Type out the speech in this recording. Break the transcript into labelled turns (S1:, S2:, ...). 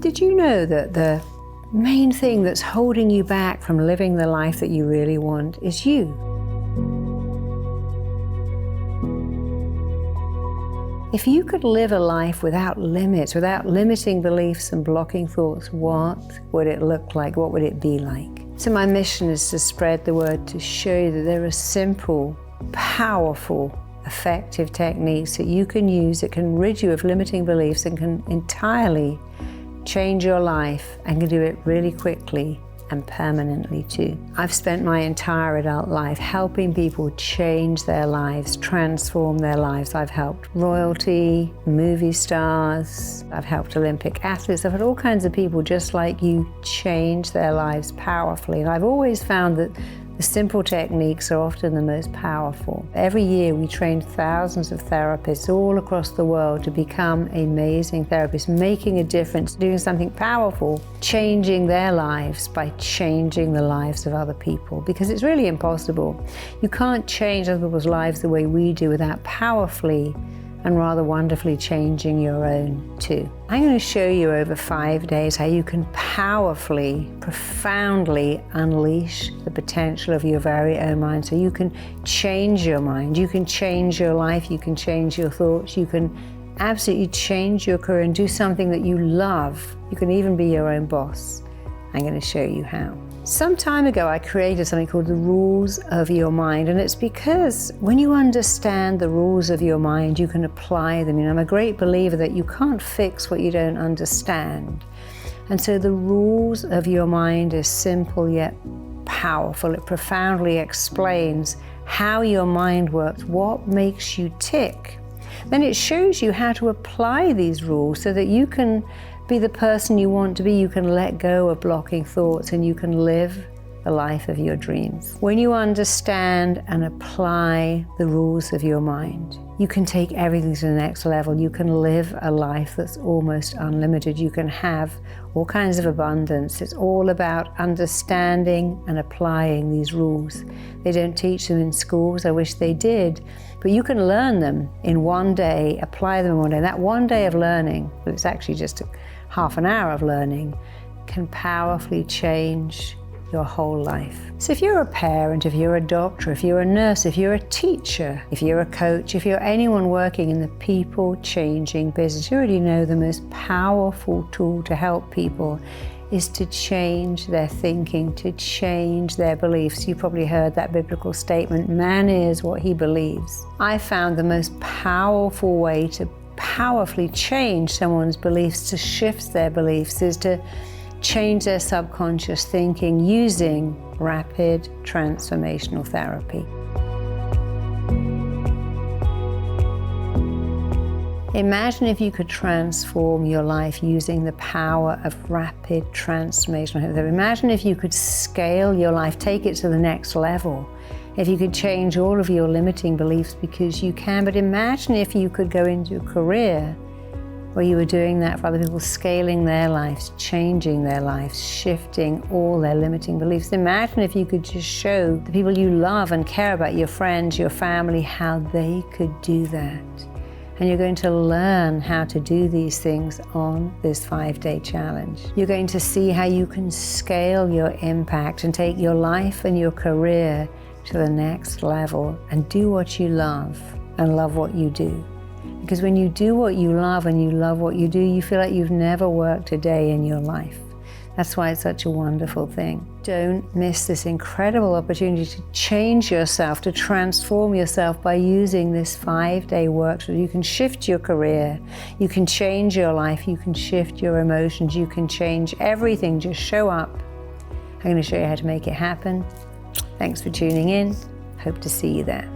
S1: Did you know that the main thing that's holding you back from living the life that you really want is you? If you could live a life without limits, without limiting beliefs and blocking thoughts, what would it look like? What would it be like? So my mission is to spread the word, to show you that there are simple, powerful, effective techniques that you can use that can rid you of limiting beliefs and can entirely change your life, and can do it really quickly and permanently too. I've spent my entire adult life helping people change their lives, transform their lives. I've helped royalty, movie stars, I've helped Olympic athletes, I've had all kinds of people just like you change their lives powerfully. And I've always found that the simple techniques are often the most powerful. Every year we train thousands of therapists all across the world to become amazing therapists, making a difference, doing something powerful, changing their lives by changing the lives of other people. Because it's really impossible. You can't change other people's lives the way we do without powerfully and rather wonderfully changing your own too. I'm going to show you over 5 days how you can powerfully, profoundly unleash the potential of your very own mind. So you can change your mind, you can change your life, you can change your thoughts, you can absolutely change your career and do something that you love. You can even be your own boss. I'm going to show you how. Some time ago, I created something called the rules of your mind, and it's because when you understand the rules of your mind, you can apply them. I'm a great believer that you can't fix what you don't understand. And so the rules of your mind is simple yet powerful. It profoundly explains how your mind works, what makes you tick. Then it shows you how to apply these rules so that you can be the person you want to be. You can let go of blocking thoughts and you can live the life of your dreams. When you understand and apply the rules of your mind, you can take everything to the next level. You can live a life that's almost unlimited. You can have all kinds of abundance. It's all about understanding and applying these rules. They don't teach them in schools. I wish they did. But you can learn them in one day, apply them in one day. That one day of learning, but it's actually just half an hour of learning, can powerfully change your whole life. So if you're a parent, if you're a doctor, if you're a nurse, if you're a teacher, if you're a coach, if you're anyone working in the people-changing business, you already know the most powerful tool to help people is to change their thinking, to change their beliefs. You probably heard that biblical statement, man is what he believes. I found the most powerful way to powerfully change someone's beliefs, to shift their beliefs, is to change their subconscious thinking using rapid transformational therapy. Imagine if you could transform your life using the power of rapid transformational therapy. Imagine if you could scale your life, take it to the next level. If you could change all of your limiting beliefs, because you can, but imagine if you could go into a career where you were doing that for other people, scaling their lives, changing their lives, shifting all their limiting beliefs. Imagine if you could just show the people you love and care about, your friends, your family, how they could do that. And you're going to learn how to do these things on this 5-day challenge. You're going to see how you can scale your impact and take your life and your career to the next level and do what you love and love what you do. Because when you do what you love and you love what you do, you feel like you've never worked a day in your life. That's why it's such a wonderful thing. Don't miss this incredible opportunity to change yourself, to transform yourself by using this 5-day workshop. You can shift your career, you can change your life, you can shift your emotions, you can change everything. Just show up. I'm going to show you how to make it happen. Thanks for tuning in. Hope to see you there.